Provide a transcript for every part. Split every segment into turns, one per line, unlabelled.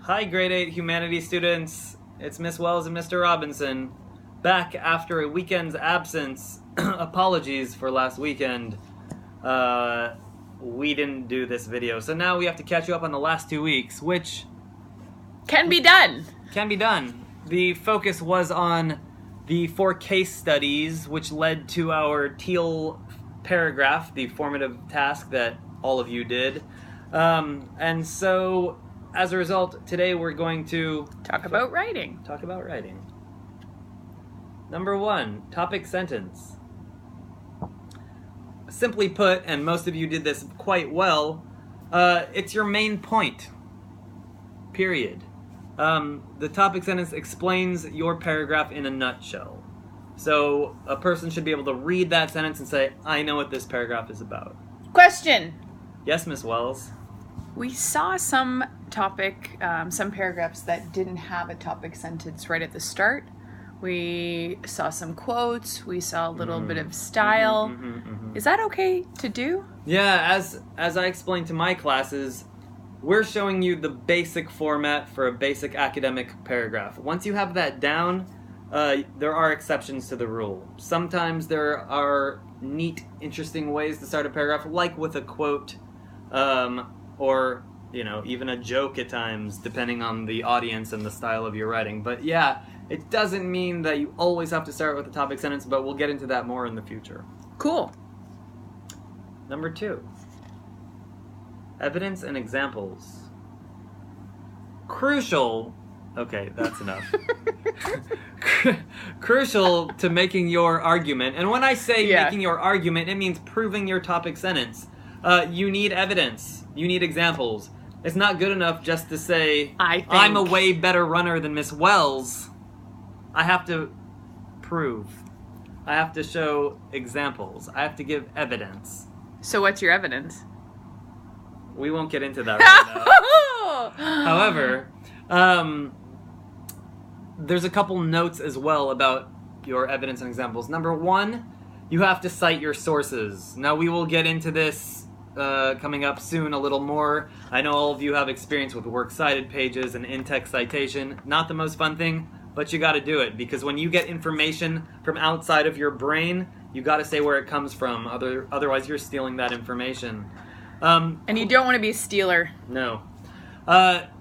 Hi, grade 8 humanities students. It's Miss Wells and Mr. Robinson. Back after a weekend's absence. Apologies for last weekend. We didn't do this video, so now we have to catch you up on the last 2 weeks, which
can be done.
Can be done. The focus was on the 4 case studies, which led to our teal paragraph, the formative task that all of you did. And so, as a result, today we're going to
talk about writing.
Number 1, topic sentence. Simply put, and most of you did this quite well, it's your main point. Period. The topic sentence explains your paragraph in a nutshell. So a person should be able to read that sentence and say, I know what this paragraph is about.
Question.
Yes, Miss Wells?
We saw some topic, some paragraphs that didn't have a topic sentence right at the start. We saw some quotes. We saw a little bit of style. Is that okay to do?
Yeah, as I explained to my classes, we're showing you the basic format for a basic academic paragraph. Once you have that down, there are exceptions to the rule. Sometimes there are neat, interesting ways to start a paragraph, like with a quote, or, you know, even a joke at times, depending on the audience and the style of your writing. But yeah, it doesn't mean that you always have to start with a topic sentence, but we'll get into that more in the future.
Cool.
Number 2. Evidence and examples. Crucial. Okay, that's enough. Crucial to making your argument. And when I say making your argument, it means proving your topic sentence. You need evidence. You need examples. It's not good enough just to say, I'm a way better runner than Miss Wells. I have to prove. I have to show examples. I have to give evidence.
So what's your evidence?
We won't get into that right now. However, there's a couple notes as well about your evidence and examples. Number 1, you have to cite your sources. Now, we will get into this coming up soon a little more. I know all of you have experience with works cited pages and in-text citation. Not the most fun thing, but you got to do it, because when you get information from outside of your brain, you got to say where it comes from. Otherwise, you're stealing that information.
And you don't want to be a stealer.
No.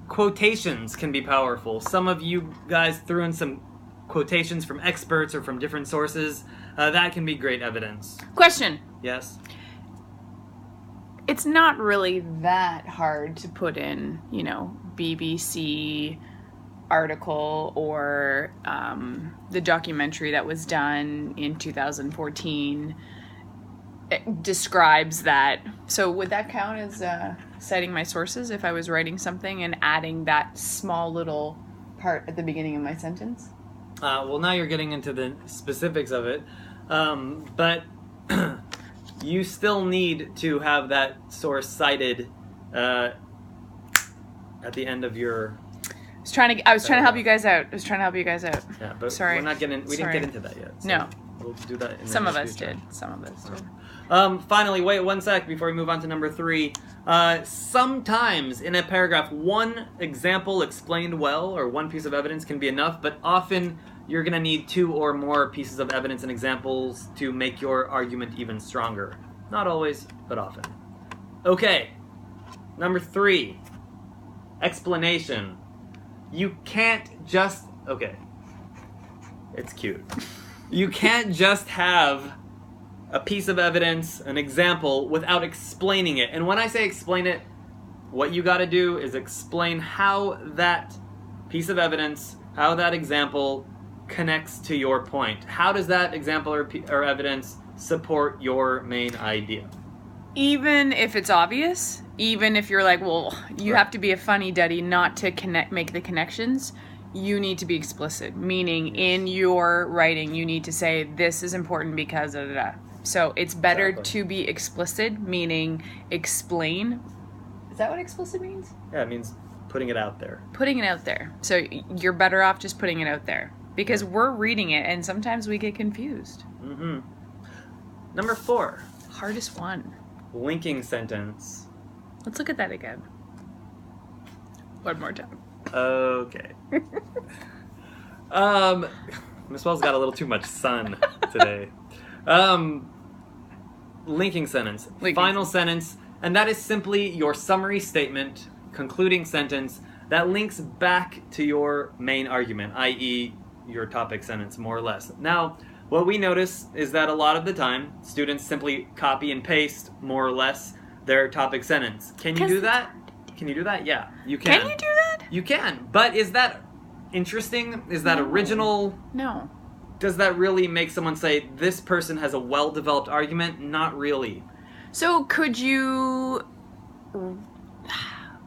Quotations can be powerful. Some of you guys threw in some quotations from experts or from different sources. That can be great evidence.
Question.
Yes?
It's not really that hard to put in, you know, BBC article or the documentary that was done in 2014. It describes that. So would that count as citing my sources if I was writing something and adding that small little part at the beginning of my sentence?
Well, now you're getting into the specifics of it. But you still need to have that source cited at the end of your...
I was trying to help you guys out.
Yeah, but
Sorry.
we didn't get into that yet. So
no.
We'll do that in the
Some of us
future.
did. Some of us did.
Finally, wait 1 sec before we move on to number 3. Sometimes in a paragraph, one example explained well, or one piece of evidence can be enough, but often you're going to need 2 or more pieces of evidence and examples to make your argument even stronger. Not always, but often. Okay, number 3, explanation. You can't just... Okay, it's cute. You can't just have a piece of evidence, an example, without explaining it. And when I say explain it, what you got to do is explain how that piece of evidence, how that example connects to your point. How does that example or evidence support your main idea?
Even if it's obvious, even if you're like, well, you have to be a funny duddy not to make the connections, you need to be explicit. Meaning, in your writing, you need to say, this is important because of that. So it's better to be explicit, meaning explain. Is that what explicit means?
Yeah, it means putting it out there.
Putting it out there. So you're better off just putting it out there. Because we're reading it, and sometimes we get confused.
Mm-hmm. Number 4.
Hardest one.
Linking sentence.
Let's look at that again. One more time.
Okay. Miss Wells got a little too much sun today. Linking sentence. Final sentence. And that is simply your summary statement, concluding sentence, that links back to your main argument, i.e. your topic sentence, more or less. Now, what we notice is that a lot of the time, students simply copy and paste, more or less, their topic sentence. Can you do that? Can you do that? Yeah, you can.
Can you do that?
You can. But is that interesting? Is that original?
No.
Does that really make someone say, this person has a well-developed argument? Not really.
So could you...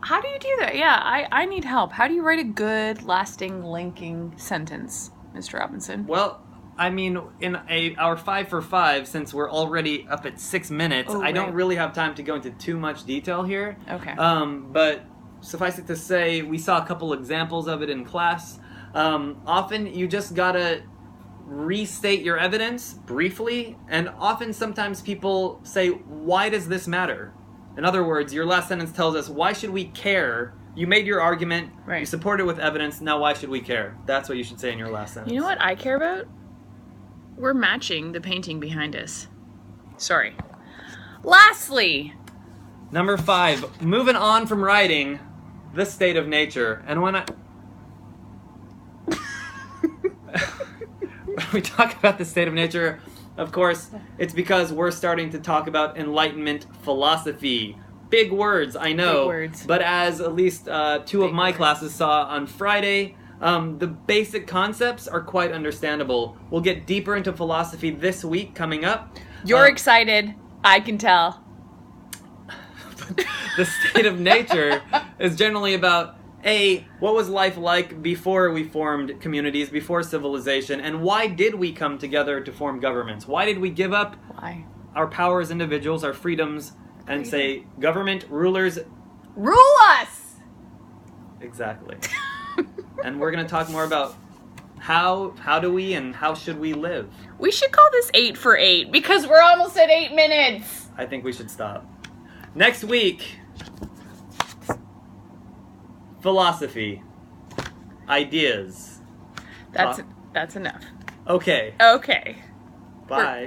How do you do that? Yeah, I need help. How do you write a good, lasting, linking sentence, Mr. Robinson?
Well, I mean, in our 5 for 5, since we're already up at 6 minutes, I don't really have time to go into too much detail here.
Okay.
But suffice it to say, we saw a couple examples of it in class. Often, you just gotta restate your evidence briefly, and often sometimes people say, why does this matter? In other words, your last sentence tells us, why should we care? You made your argument, you support it with evidence, now why should we care? That's what you should say in your last sentence.
You know what I care about? We're matching the painting behind us. Sorry. Lastly!
Number 5, moving on from writing, the state of nature. And when we talk about the state of nature, of course, it's because we're starting to talk about Enlightenment philosophy. Big words, I know.
Big words.
But as at least 2 of my classes saw on Friday, the basic concepts are quite understandable. We'll get deeper into philosophy this week coming up.
You're excited. I can tell.
The state of nature is generally about what was life like before we formed communities, before civilization, and why did we come together to form governments? Why did we give up our power as individuals, our freedoms, and say, government, rulers...
Rule us!
Exactly. And we're going to talk more about how do we and how should we live.
We should call this 8 for 8, because we're almost at 8 minutes!
I think we should stop. Next week... philosophy. Ideas.
That's enough.
Okay.
Okay.
Bye.